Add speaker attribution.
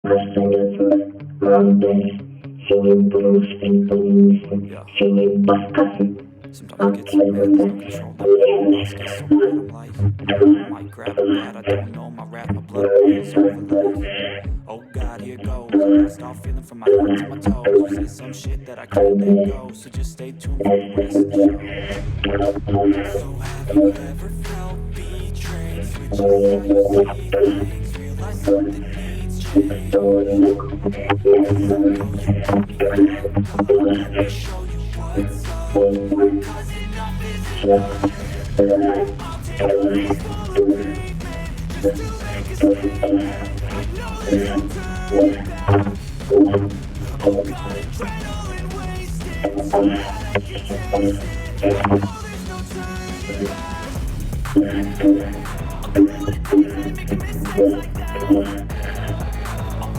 Speaker 1: Остается молодой, силой брюшкой повисит, силой баскасын.
Speaker 2: Sometimes it gets so mad, there's no control. My boss gets so mad, I'm like, I might grab a bat, I don't know, my rap, my blood is overload. Oh God, here goes. I start feeling from my head to my toes. Say some shit that I can't let go, so just stay tuned for the rest of the show. So have you ever felt betrayed? Switching things, realize something needs change. Let me show you what's up. Cause enough is enough. I'll take this for me. Just to make it stay. No, there's no time. Oh God, it's all in wasted time. No, there's no time. I'm gonna do it.